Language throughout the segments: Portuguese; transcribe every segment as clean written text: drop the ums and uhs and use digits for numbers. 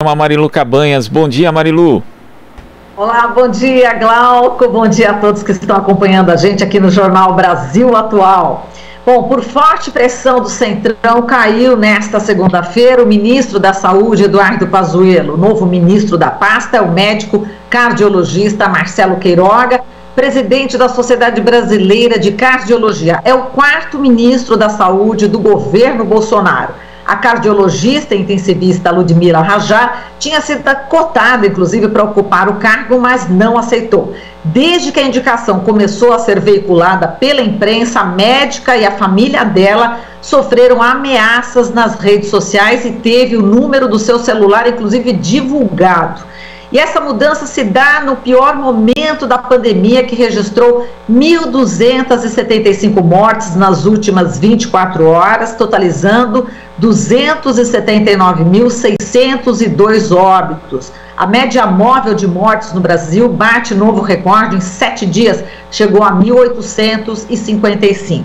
A Marilu Cabanhas. Bom dia, Marilu. Olá, bom dia, Glauco. Bom dia a todos que estão acompanhando a gente aqui no Jornal Brasil Atual. Bom, por forte pressão do Centrão, caiu nesta segunda-feira o ministro da Saúde, Eduardo Pazuello. O novo ministro da pasta é o médico cardiologista Marcelo Queiroga, presidente da Sociedade Brasileira de Cardiologia. É o quarto ministro da Saúde do governo Bolsonaro. A cardiologista intensivista Ludmila Rajá tinha sido cotada, inclusive, para ocupar o cargo, mas não aceitou. Desde que a indicação começou a ser veiculada pela imprensa, a médica e a família dela sofreram ameaças nas redes sociais e teve o número do seu celular, inclusive, divulgado. E essa mudança se dá no pior momento da pandemia, que registrou 1.275 mortes nas últimas 24 horas, totalizando 279.602 óbitos. A média móvel de mortes no Brasil bate novo recorde em 7 dias, chegou a 1.855.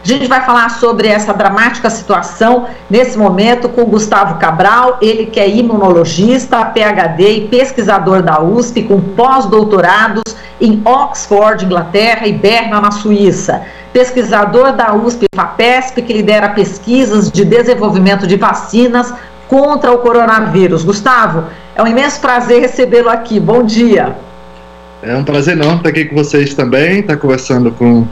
A gente vai falar sobre essa dramática situação nesse momento com o Gustavo Cabral, ele que é imunologista, PhD e pesquisador da USP, com pós-doutorados em Oxford, Inglaterra, e Berna, na Suíça. Pesquisador da USP FAPESP, que lidera pesquisas de desenvolvimento de vacinas contra o coronavírus. Gustavo, é um imenso prazer recebê-lo aqui. Bom dia. É um prazer enorme estar aqui com vocês também, estar conversando com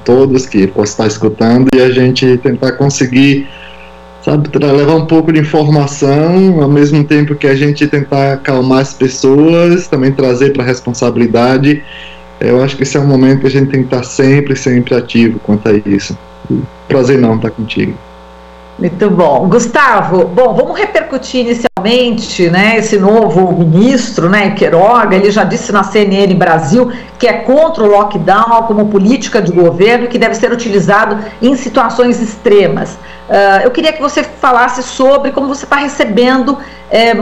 todos que possam estar escutando e a gente tentar conseguir, sabe, levar um pouco de informação, ao mesmo tempo que a gente tentar acalmar as pessoas, também trazer para a responsabilidade. Eu acho que esse é um momento que a gente tem que estar sempre ativo quanto a isso. Prazer enorme estar contigo. Muito bom. Gustavo, bom, vamos repercutir inicialmente, né, esse novo ministro, né, Queiroga. Ele já disse na CNN Brasil que é contra o lockdown como política de governo e que deve ser utilizado em situações extremas. Eu queria que você falasse sobre como você está recebendo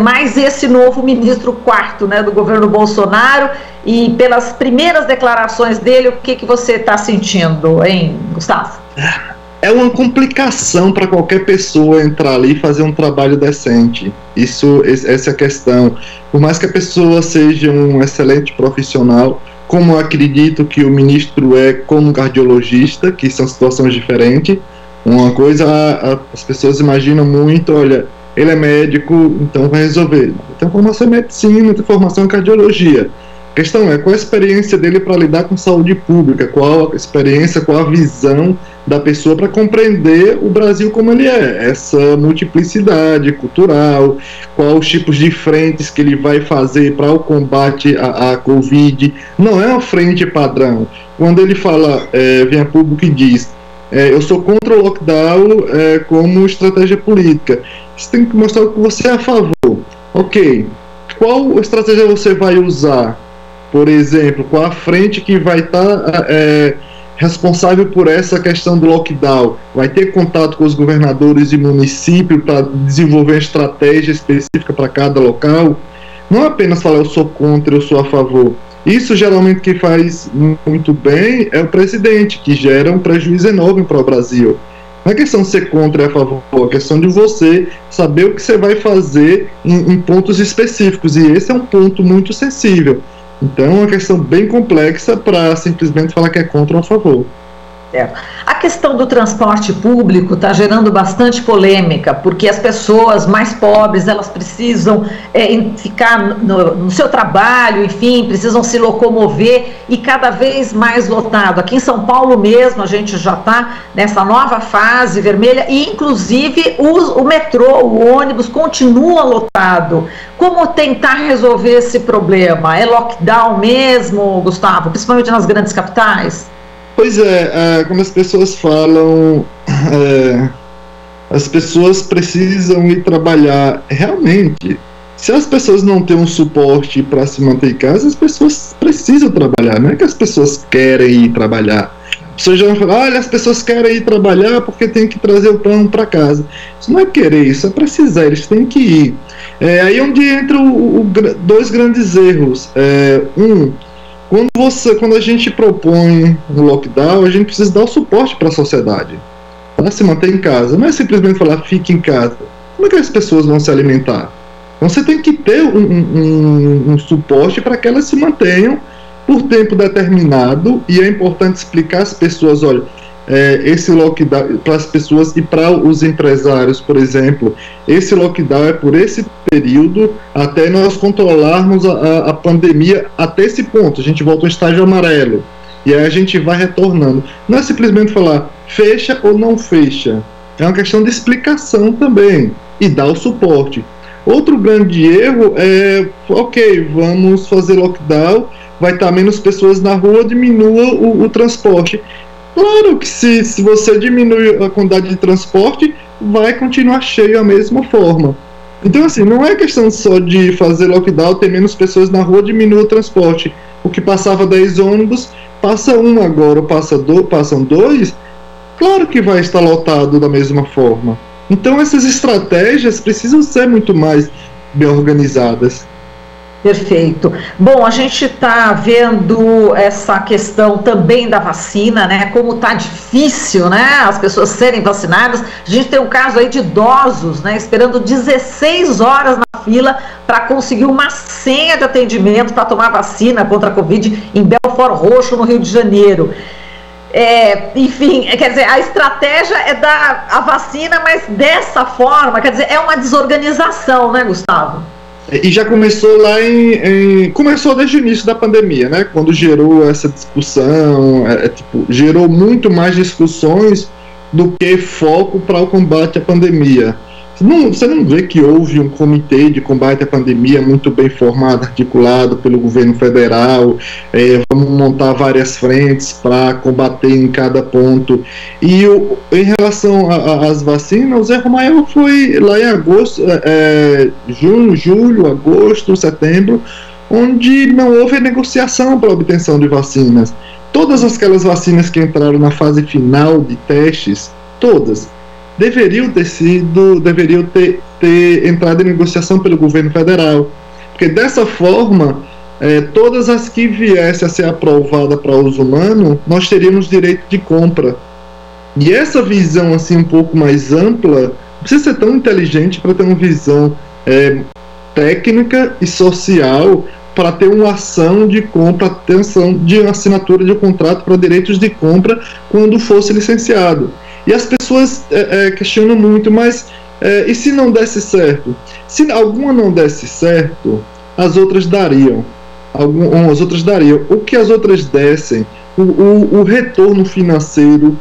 mais esse novo ministro quarto, né, do governo Bolsonaro, e pelas primeiras declarações dele, o que você está sentindo, hein, Gustavo? É uma complicação para qualquer pessoa entrar ali e fazer um trabalho decente. Essa é a questão. Por mais que a pessoa seja um excelente profissional, como eu acredito que o ministro é como cardiologista, que são situações diferentes. Uma coisa, as pessoas imaginam muito, olha, ele é médico, então vai resolver. Tem formação em medicina, tem formação em cardiologia. A questão é qual a experiência dele para lidar com saúde pública, qual a experiência, qual a visão da pessoa para compreender o Brasil como ele é, essa multiplicidade cultural, quais os tipos de frentes que ele vai fazer para o combate à Covid. Não é uma frente padrão. Quando ele fala, vem a público e diz, eu sou contra o lockdown como estratégia política, você tem que mostrar que você é a favor. Ok, qual estratégia você vai usar? Por exemplo, qual a frente que vai estar responsável por essa questão do lockdown? Vai ter contato com os governadores e municípios para desenvolver uma estratégia específica para cada local? Não apenas falar eu sou contra, eu sou a favor. Isso geralmente quem faz muito bem é o presidente, que gera um prejuízo enorme para o Brasil. Não é questão de ser contra e a favor, é questão de você saber o que você vai fazer em pontos específicos, e esse é um ponto muito sensível. Então é uma questão bem complexa para simplesmente falar que é contra ou a favor. A questão do transporte público está gerando bastante polêmica, porque as pessoas mais pobres, elas precisam ficar no seu trabalho, enfim, precisam se locomover, e cada vez mais lotado. Aqui em São Paulo mesmo, a gente já está nessa nova fase vermelha, e inclusive o metrô, o ônibus continua lotado. Como tentar resolver esse problema? É lockdown mesmo, Gustavo, principalmente nas grandes capitais? Pois como as pessoas falam, as pessoas precisam ir trabalhar. Realmente, se as pessoas não têm um suporte para se manter em casa, as pessoas precisam trabalhar. Não é que as pessoas querem ir trabalhar. As pessoas já vão falar, olha, as pessoas querem ir trabalhar porque tem que trazer o pão para casa. Isso não é querer, isso é precisar, eles têm que ir. Aí é onde entram dois grandes erros. Quando a gente propõe um lockdown, a gente precisa dar o suporte para a sociedade, para se manter em casa. Não é simplesmente falar, fique em casa. Como é que as pessoas vão se alimentar? Então você tem que ter um suporte para que elas se mantenham por tempo determinado, e é importante explicar às pessoas, olha, esse lockdown para as pessoas e para os empresários, por exemplo, esse lockdown é por esse período até nós controlarmos a pandemia até esse ponto. A gente volta ao estágio amarelo e aí a gente vai retornando. Não é simplesmente falar fecha ou não fecha, é uma questão de explicação também e dar o suporte. Outro grande erro é, ok, vamos fazer lockdown, vai estar menos pessoas na rua, diminua o transporte. Claro que se você diminui a quantidade de transporte, vai continuar cheio da mesma forma. Então, assim, não é questão só de fazer lockdown, ter menos pessoas na rua, diminua o transporte. O que passava 10 ônibus, passa um agora, passam 2, claro que vai estar lotado da mesma forma. Então, essas estratégias precisam ser muito mais bem organizadas. Perfeito. Bom, a gente está vendo essa questão também da vacina, né? Como está difícil, né? As pessoas serem vacinadas. A gente tem um caso aí de idosos, né? Esperando 16 horas na fila para conseguir uma senha de atendimento para tomar vacina contra a Covid em Belford Roxo, no Rio de Janeiro. Enfim, quer dizer, a estratégia é dar a vacina, mas dessa forma, quer dizer, é uma desorganização, né, Gustavo? E já começou lá começou desde o início da pandemia, né? Quando gerou essa discussão, gerou muito mais discussões do que foco para o combate à pandemia. Você não vê que houve um comitê de combate à pandemia muito bem formado, articulado pelo governo federal, vamos montar várias frentes para combater em cada ponto. E em relação às vacinas, o erro maior foi lá em agosto, junho, julho, agosto, setembro, onde não houve negociação para a obtenção de vacinas. Todas aquelas vacinas que entraram na fase final de testes, todas, deveriam ter entrado em negociação pelo governo federal, porque dessa forma, todas as que viessem a ser aprovadas para uso humano, nós teríamos direito de compra. E essa visão assim um pouco mais ampla, não precisa ser tão inteligente para ter uma visão técnica e social, para ter uma ação de compra, atenção de assinatura de contrato para direitos de compra quando fosse licenciado. E as pessoas questionam muito, mas e se não desse certo? Se alguma não desse certo, as outras dariam. As outras dariam. O que as outras dessem, o retorno financeiro,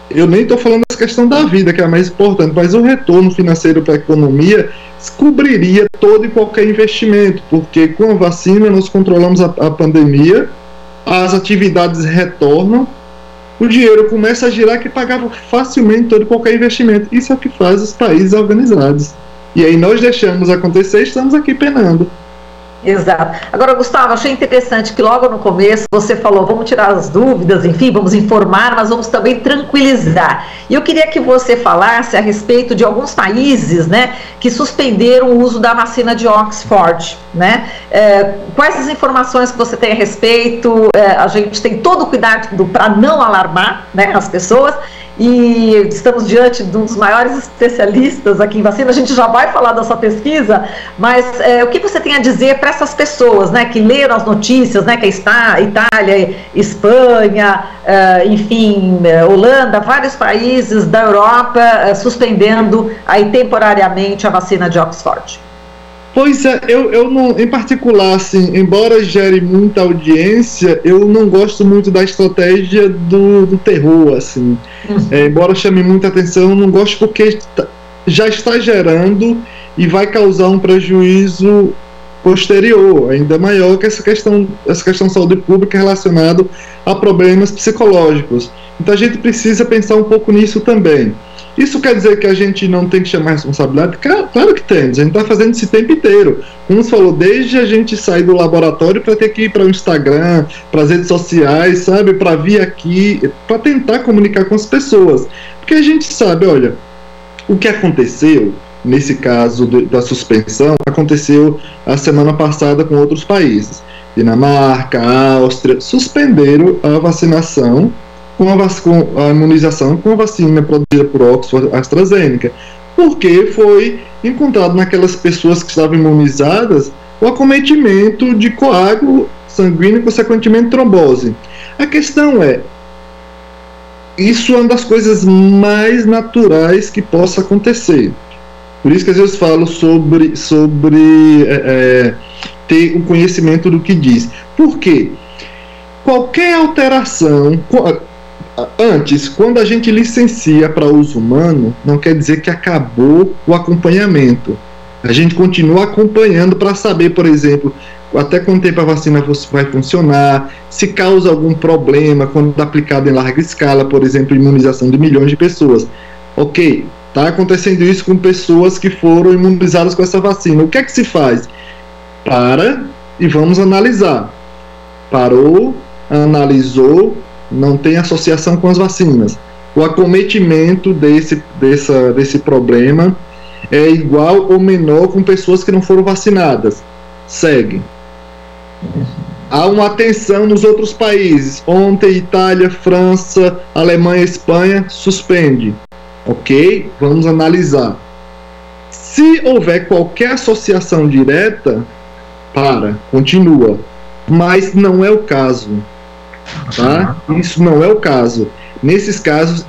eu nem estou falando da questão da vida, que é a mais importante, mas o retorno financeiro para a economia cobriria todo e qualquer investimento, porque com a vacina nós controlamos a pandemia, as atividades retornam, o dinheiro começa a girar que pagava facilmente todo e qualquer investimento. Isso é o que faz os países organizados. E aí nós deixamos acontecer e estamos aqui penando. Exato. Agora, Gustavo, achei interessante que logo no começo você falou, vamos tirar as dúvidas, enfim, vamos informar, mas vamos também tranquilizar. E eu queria que você falasse a respeito de alguns países, né, que suspenderam o uso da vacina de Oxford, né? Quais as informações que você tem a respeito? A gente tem todo o cuidado para não alarmar, né, as pessoas. E estamos diante de um dos maiores especialistas aqui em vacina. A gente já vai falar da sua pesquisa, mas o que você tem a dizer para essas pessoas, né, que leram as notícias, né, que está Itália, Espanha, enfim, Holanda, vários países da Europa suspendendo aí temporariamente a vacina de Oxford? Pois é, eu não, em particular, assim, embora gere muita audiência, eu não gosto muito da estratégia do terror, assim. Embora chame muita atenção, eu não gosto porque já está gerando e vai causar um prejuízo posterior, ainda maior que essa questão de saúde pública relacionada a problemas psicológicos. Então a gente precisa pensar um pouco nisso também. Isso quer dizer que a gente não tem que chamar responsabilidade? Claro que temos, a gente está fazendo isso o tempo inteiro. Como você falou, desde a gente sair do laboratório para ter que ir para o Instagram, para as redes sociais, sabe, para vir aqui, para tentar comunicar com as pessoas. Porque a gente sabe, olha, o que aconteceu, nesse caso da suspensão, aconteceu a semana passada com outros países. Dinamarca, Áustria, suspenderam a vacinação com a imunização com a vacina produzida por Oxford AstraZeneca. porque foi encontrado naquelas pessoas que estavam imunizadas o acometimento de coágulo sanguíneo e, consequentemente, trombose. A questão é, isso é uma das coisas mais naturais que possa acontecer. Por isso que às vezes falo sobre ter o conhecimento do que diz. Por quê? Qualquer alteração, antes, quando a gente licencia para uso humano, não quer dizer que acabou o acompanhamento. A gente continua acompanhando para saber, por exemplo, até quanto tempo a vacina vai funcionar, se causa algum problema quando aplicada em larga escala, por exemplo, imunização de milhões de pessoas. Ok, está acontecendo isso com pessoas que foram imunizadas com essa vacina. O que é que se faz? Para e vamos analisar. Parou, analisou, não tem associação com as vacinas. O acometimento desse problema é igual ou menor com pessoas que não foram vacinadas. Segue. Há uma atenção nos outros países. Ontem, Itália, França, Alemanha, Espanha, suspende. Ok? Vamos analisar. Se houver qualquer associação direta, continua. Mas não é o caso. Tá? Isso não é o caso. Nesses casos,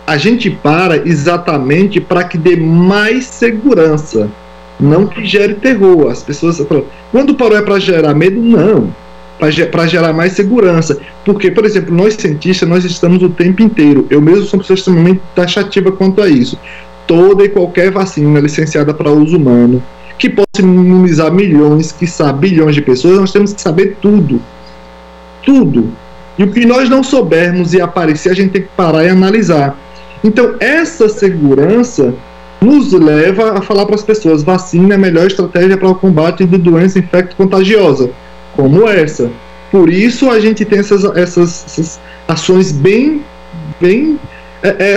a gente para exatamente para que dê mais segurança, não que gere terror. As pessoas falam, quando parou é para gerar medo? Não, para gerar mais segurança. Porque, por exemplo, nós cientistas, nós estamos o tempo inteiro, eu mesmo sou uma pessoa extremamente taxativa quanto a isso, toda e qualquer vacina licenciada para uso humano, que possa imunizar milhões, quiçá bilhões de pessoas, nós temos que saber tudo. E o que nós não soubermos e aparecer, a gente tem que parar e analisar. Então, essa segurança nos leva a falar para as pessoas, vacina é a melhor estratégia para o combate de doença infecto-contagiosa, como essa. Por isso, a gente tem essas ações bem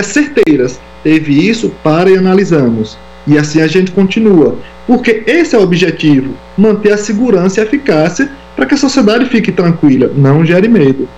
certeiras. Teve isso, para e analisamos. E assim a gente continua. Porque esse é o objetivo, manter a segurança e a eficácia para que a sociedade fique tranquila, não gere medo.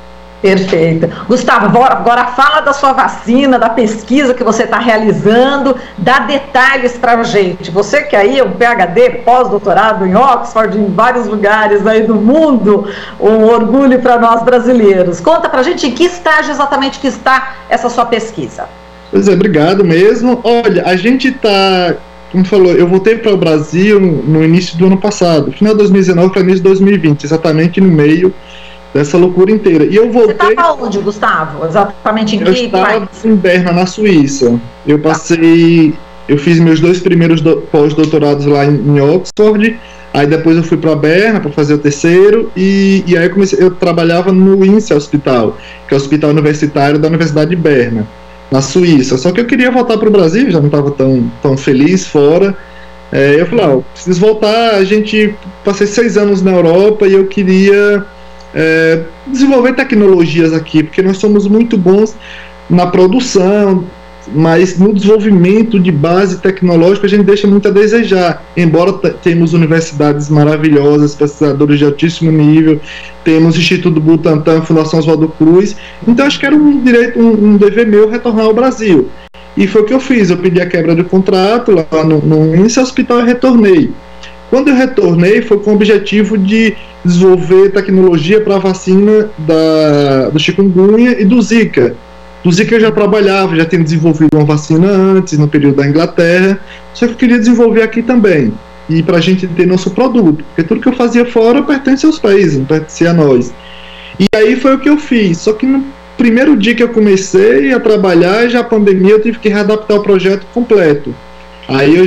Perfeito. Gustavo, agora fala da sua vacina, da pesquisa que você está realizando, dá detalhes para a gente. Você que aí é um PhD, pós-doutorado em Oxford, em vários lugares aí do mundo, um orgulho para nós brasileiros. Conta para a gente em que estágio exatamente que está essa sua pesquisa. Pois é, obrigado mesmo. Olha, a gente está, como falou, eu voltei para o Brasil no início do ano passado, final de 2019 para início de 2020, exatamente no meio dessa loucura inteira. E eu voltei... Você estava onde, Gustavo? Exatamente em que país? Eu estava em Berna, na Suíça. Eu fiz meus 2 primeiros pós-doutorados lá em Oxford, aí depois eu fui para Berna para fazer o terceiro, e aí eu trabalhava no INSEE Hospital, que é o hospital universitário da Universidade de Berna, na Suíça. Só que eu queria voltar para o Brasil, já não estava tão feliz fora. Eu falei, eu preciso voltar. Passei 6 anos na Europa e eu queria desenvolver tecnologias aqui, porque nós somos muito bons na produção, mas no desenvolvimento de base tecnológica a gente deixa muito a desejar, embora temos universidades maravilhosas, pesquisadores de altíssimo nível, temos o Instituto Butantan, Fundação Oswaldo Cruz, então acho que era um dever meu retornar ao Brasil, e foi o que eu fiz. Eu pedi a quebra de contrato lá no INSEE Hospital e retornei. Quando eu retornei, foi com o objetivo de desenvolver tecnologia para a vacina do chikungunya e do Zika. Do Zika eu já trabalhava, já tinha desenvolvido uma vacina antes, no período da Inglaterra, só que eu queria desenvolver aqui também, e para a gente ter nosso produto, porque tudo que eu fazia fora pertence aos países, não pertence a nós. E aí foi o que eu fiz, só que no primeiro dia que eu comecei a trabalhar, já a pandemia, eu tive que readaptar o projeto completo. Aí eu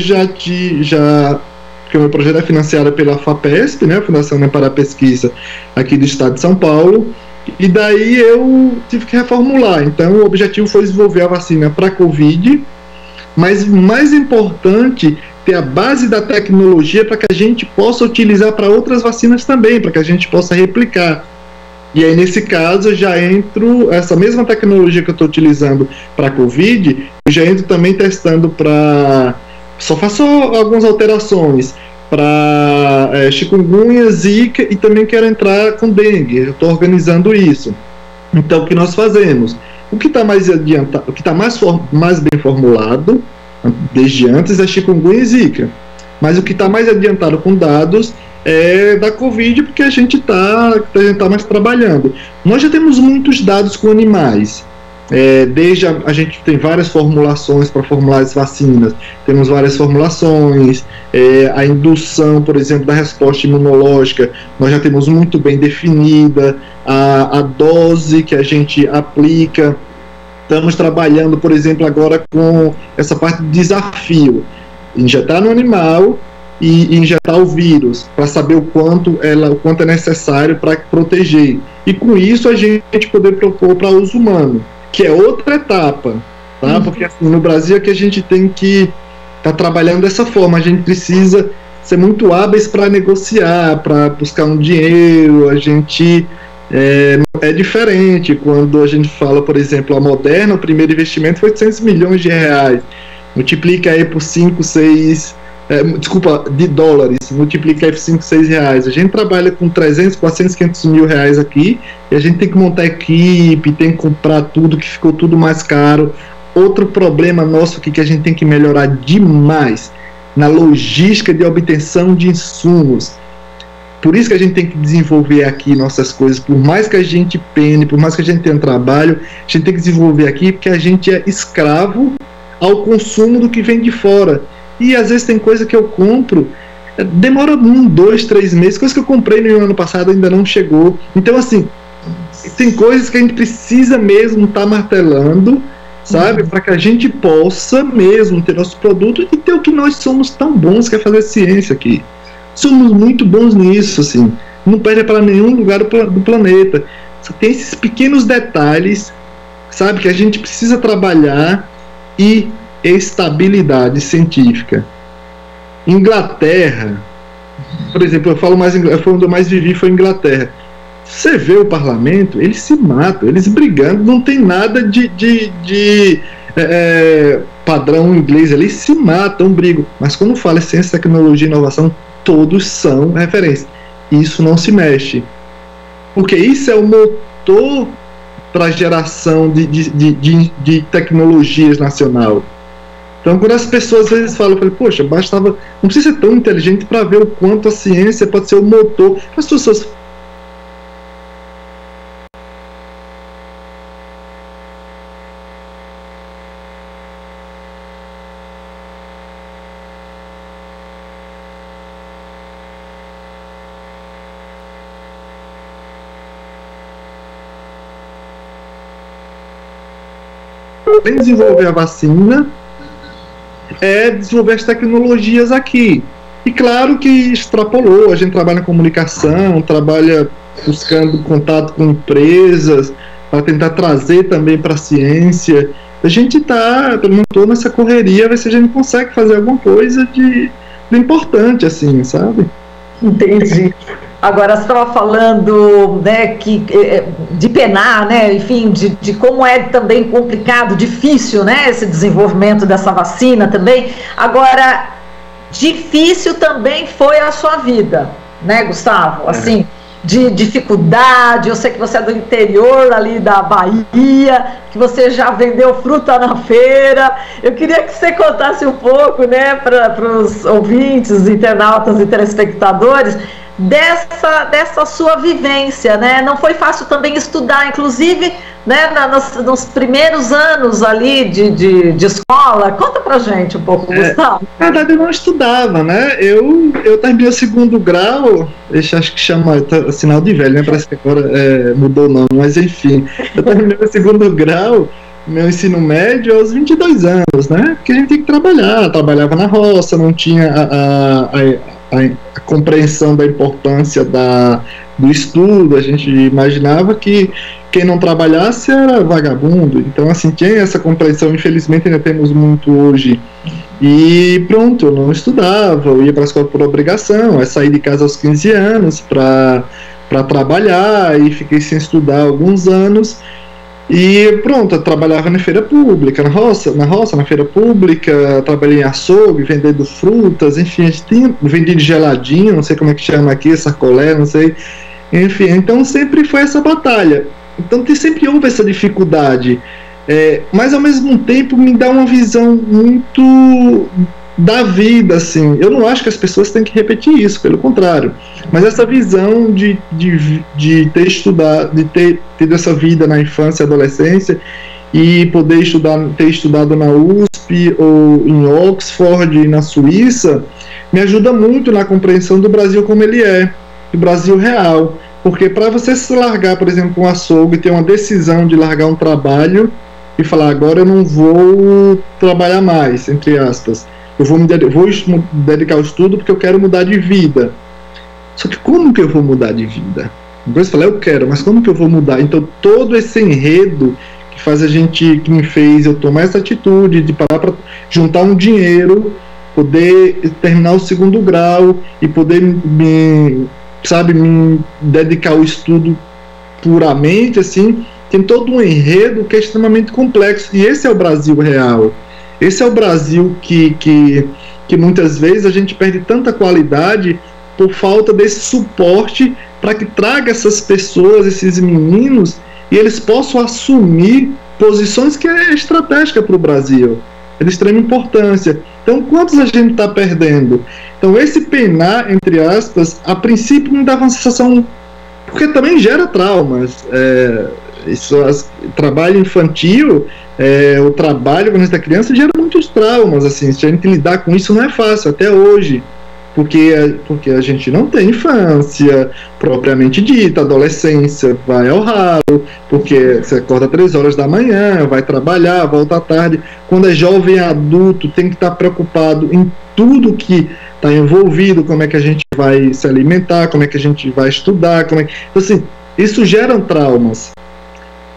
porque o meu projeto é financiado pela FAPESP, né, Fundação para a Pesquisa aqui do estado de São Paulo, e daí eu tive que reformular. Então o objetivo foi desenvolver a vacina para a Covid, mas o mais importante, ter a base da tecnologia para que a gente possa utilizar para outras vacinas também, para que a gente possa replicar. E aí nesse caso eu já entro, essa mesma tecnologia que eu estou utilizando para a Covid, eu já entro também testando para... Só faço algumas alterações para chikungunya, zika, e também quero entrar com dengue. Eu estou organizando isso. Então o que nós fazemos? O que está mais adiantado, o que está mais bem formulado, desde antes da chikungunya e zika. Mas o que está mais adiantado com dados é da Covid, porque a gente está mais trabalhando. Nós já temos muitos dados com animais. Desde a gente tem várias formulações para formular as vacinas, temos várias formulações, a indução, por exemplo, da resposta imunológica, nós já temos muito bem definida, a dose que a gente aplica. Estamos trabalhando, por exemplo, agora com essa parte de desafio, injetar no animal e injetar o vírus, para saber o quanto é necessário para proteger, e com isso a gente poder propor para uso humano, que é outra etapa, tá? Porque assim, no Brasil é que a gente tem que estar trabalhando dessa forma, a gente precisa ser muito hábeis para negociar, para buscar um dinheiro, a gente é diferente quando a gente fala, por exemplo, a Moderna, o primeiro investimento foi 800 milhões de reais, multiplica aí por 5, 6... de dólares, multiplica aí por 5, 6 reais. A gente trabalha com 300, 400, 500 mil reais aqui, e a gente tem que montar equipe, tem que comprar tudo, que ficou tudo mais caro. Outro problema nosso aqui que a gente tem que melhorar demais na logística de obtenção de insumos. Por isso que a gente tem que desenvolver aqui nossas coisas, por mais que a gente pene, por mais que a gente tenha trabalho, a gente tem que desenvolver aqui, porque a gente é escravo ao consumo do que vem de fora. E às vezes tem coisa que eu compro, demora 1, 2, 3 meses, coisa que eu comprei no ano passado ainda não chegou. Então assim, tem coisas que a gente precisa mesmo estar martelando, sabe, para que a gente possa mesmo ter nosso produto e ter o que nós somos tão bons, que é fazer ciência aqui. Somos muito bons nisso, assim, não perde para nenhum lugar do planeta. Só tem esses pequenos detalhes, sabe, que a gente precisa trabalhar, e estabilidade científica. Inglaterra, por exemplo, eu falo mais inglês, foi onde eu mais vivi, foi Inglaterra. Você vê o parlamento, eles se matam, eles brigando, não tem nada de padrão inglês, eles se matam, brigam. Mas quando fala ciência, tecnologia e inovação, todos são referência. Isso não se mexe, porque isso é o motor para a geração de tecnologias nacional. Então, quando as pessoas às vezes falam, eu falei, poxa, bastava, não precisa ser tão inteligente para ver o quanto a ciência pode ser o motor. As pessoas podem desenvolver a vacina, desenvolver as tecnologias aqui. E claro que extrapolou, a gente trabalha na comunicação, trabalha buscando contato com empresas, para tentar trazer também para a ciência. A gente está, pelo menos, tô nessa correria, ver se a gente consegue fazer alguma coisa de importante, assim, sabe? Entendi. Agora, você estava falando, né, de penar, né, enfim, de como é também complicado, difícil, né, esse desenvolvimento dessa vacina também. Agora, difícil também foi a sua vida, né, Gustavo? Assim, de dificuldade, eu sei que você é do interior ali da Bahia, que você já vendeu fruta na feira. Eu queria que você contasse um pouco, né, para os ouvintes, internautas e telespectadores, dessa sua vivência, né? Não foi fácil também estudar, inclusive, né, nos primeiros anos ali de escola. Conta pra gente um pouco, Gustavo. Na verdade, eu não estudava, né? Eu terminei o 2º grau, acho que chama sinal de velho, né? Parece que agora mudou o nome, mas enfim. Eu terminei o 2º grau, meu ensino médio, aos 22 anos, né? Porque a gente tem que trabalhar, trabalhava na roça, não tinha a compreensão da importância do estudo. A gente imaginava que quem não trabalhasse era vagabundo. Então, assim, tinha essa compreensão. Infelizmente, ainda temos muito hoje. E pronto, eu não estudava, eu ia para a escola por obrigação. Eu saí de casa aos 15 anos para trabalhar, e fiquei sem estudar alguns anos. E pronto, eu trabalhava na feira pública, na roça, na feira pública, trabalhei em açougue, vendendo frutas, enfim, a gente tinha vendido geladinho, não sei como é que chama aqui, sacolé, não sei, enfim, então sempre foi essa batalha. Então sempre houve essa dificuldade. mas ao mesmo tempo me dá uma visão muito da vida, assim. Eu não acho que as pessoas têm que repetir isso, pelo contrário, mas essa visão de ter estudado, de ter tido essa vida na infância e adolescência e poder ter estudado na USP ou em Oxford e na Suíça, me ajuda muito na compreensão do Brasil como ele é, do Brasil real. Porque para você se largar, por exemplo, um açougue e ter uma decisão de largar um trabalho e falar, agora eu não vou trabalhar mais, entre aspas, eu vou dedicar ao estudo porque eu quero mudar de vida. Só que como que eu vou mudar de vida? Depois falar, eu quero, mas como que eu vou mudar? Então todo esse enredo que me fez eu tomar essa atitude de parar para juntar um dinheiro, poder terminar o 2º grau e poder me dedicar ao estudo puramente, assim, tem todo um enredo que é extremamente complexo, e esse é o Brasil real. Esse é o Brasil que muitas vezes a gente perde tanta qualidade por falta desse suporte para que traga essas pessoas, esses meninos, e eles possam assumir posições que é estratégica para o Brasil, é de extrema importância. Então, quantos a gente está perdendo? Então, esse penar, entre aspas, a princípio me dava uma sensação, porque também gera traumas. Trabalho infantil, o trabalho quando a gente é criança gera muitos traumas, assim, se a gente lidar com isso não é fácil, até hoje. Porque a gente não tem infância propriamente dita, adolescência vai ao ralo, porque você acorda 3 horas da manhã, vai trabalhar, volta à tarde. Quando é jovem adulto, tem que estar preocupado em tudo que está envolvido, como é que a gente vai se alimentar, como é que a gente vai estudar, Então, assim, isso gera traumas.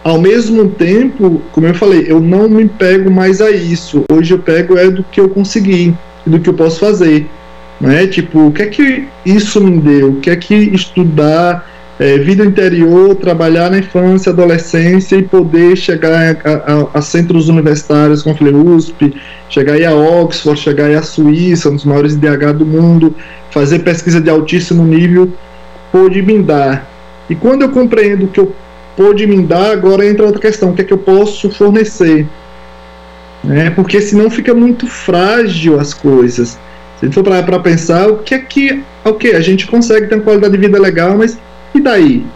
Ao mesmo tempo, como eu falei, eu não me pego mais a isso. Hoje eu pego do que eu consegui, do que eu posso fazer. Tipo, o que é que isso me deu? O que é que estudar, vida interior, trabalhar na infância, adolescência e poder chegar a centros universitários como a USP, chegar aí a Oxford, chegar aí a Suíça, um dos maiores IDH do mundo, fazer pesquisa de altíssimo nível, pôde me dar. E quando eu compreendo o que eu pôde me dar, agora entra outra questão, o que é que eu posso fornecer? Porque senão fica muito frágil as coisas. Se a gente for para pensar, a gente consegue ter uma qualidade de vida legal, mas e daí?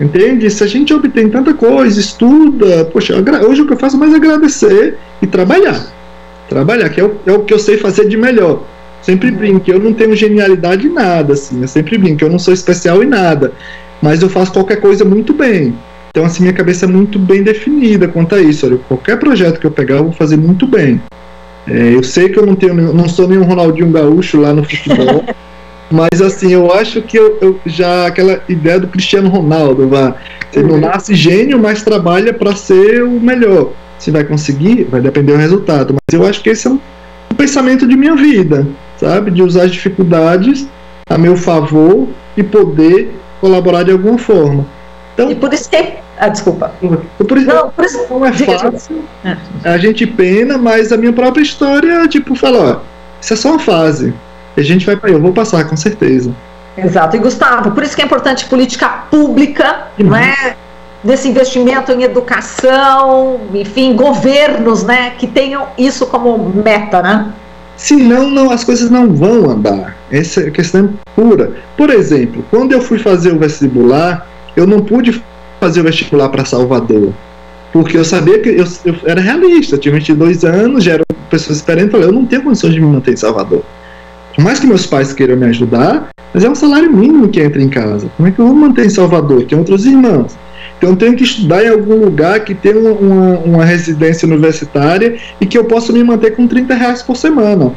Entende? Se a gente obtém tanta coisa, estuda, poxa, hoje o que eu faço é mais agradecer e trabalhar. Trabalhar, que é o que eu sei fazer de melhor. Sempre brinco, eu não tenho genialidade em nada, assim, eu sempre brinco, eu não sou especial em nada, mas eu faço qualquer coisa muito bem. Então, assim, minha cabeça é muito bem definida quanto a isso. Olha, qualquer projeto que eu pegar, eu vou fazer muito bem. Eu sei que eu não sou nenhum Ronaldinho Gaúcho lá no futebol, mas assim, eu acho que eu já aquela ideia do Cristiano Ronaldo, você não nasce gênio, mas trabalha para ser o melhor. Se vai conseguir, vai depender do resultado, mas eu acho que esse é um pensamento de minha vida, sabe? De usar as dificuldades a meu favor e poder colaborar de alguma forma. Então, e por isso que... desculpa. Por isso não é fácil. A gente pena, mas a minha própria história, fala, isso é só uma fase. E a gente vai para aí, eu vou passar, com certeza. Exato. E Gustavo, por isso que é importante política pública, né? Desse investimento em educação, enfim, governos, né? Que tenham isso como meta, né? Senão, as coisas não vão andar. Essa é a questão pura. Por exemplo, quando eu fui fazer o vestibular, eu não pude fazer o vestibular para Salvador, porque eu sabia que eu era realista, eu tinha 22 anos, já era pessoa experiente, falei, eu não tenho condições de me manter em Salvador. Por mais que meus pais queiram me ajudar, mas é um salário mínimo que entra em casa. Como é que eu vou me manter em Salvador? Tem outros irmãos. Então eu tenho que estudar em algum lugar que tenha uma residência universitária e que eu possa me manter com R$30 por semana.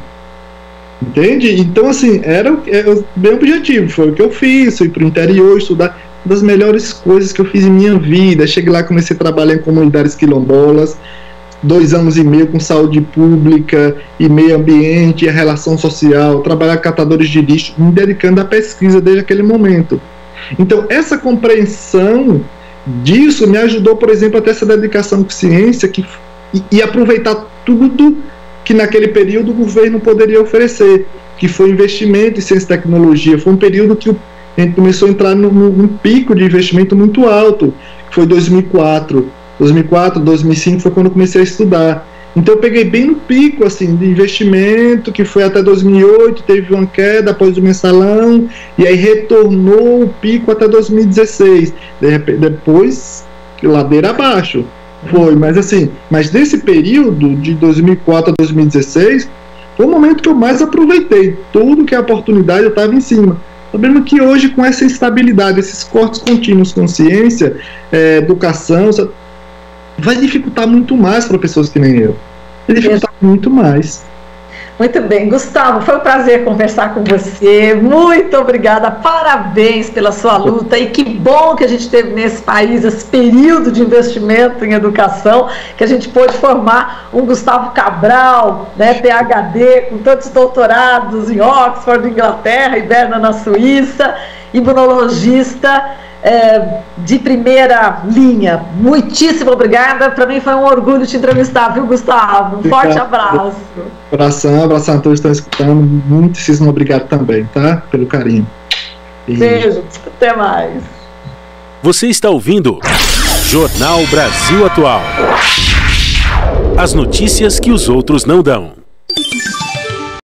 Entende? Então, assim, era bem objetivo, foi o que eu fiz, fui para o interior estudar. Uma das melhores coisas que eu fiz em minha vida. Cheguei lá, comecei a trabalhar em comunidades quilombolas, 2 anos e meio com saúde pública e meio ambiente e a relação social, trabalhar com catadores de lixo, me dedicando à pesquisa desde aquele momento. Então, essa compreensão disso me ajudou, por exemplo, a ter essa dedicação com ciência e aproveitar tudo que naquele período o governo poderia oferecer, que foi investimento em ciência e tecnologia. Foi um período que a gente começou a entrar num pico de investimento muito alto, que foi 2004. 2004, 2005 foi quando eu comecei a estudar. Então eu peguei bem no pico assim, de investimento, que foi até 2008, teve uma queda após o mensalão, e aí retornou o pico até 2016. Depois, ladeira abaixo. Foi, mas desse período, de 2004 a 2016, foi o momento que eu mais aproveitei. Tudo que é oportunidade eu estava em cima. Sabendo que hoje, com essa instabilidade, esses cortes contínuos com ciência, educação, vai dificultar muito mais para pessoas que nem eu. Vai dificultar muito mais. Muito bem, Gustavo, foi um prazer conversar com você, muito obrigada, parabéns pela sua luta, e que bom que a gente teve nesse país esse período de investimento em educação, que a gente pôde formar um Gustavo Cabral, né, PhD, com tantos doutorados em Oxford, Inglaterra, e Berna na Suíça, imunologista, de primeira linha. Muitíssimo obrigada, para mim foi um orgulho te entrevistar, viu, Gustavo? Um forte abraço. Abração a todos que estão escutando, muitíssimo obrigado também, tá? Pelo carinho. Beijo, até mais. Você está ouvindo Jornal Brasil Atual. As notícias que os outros não dão.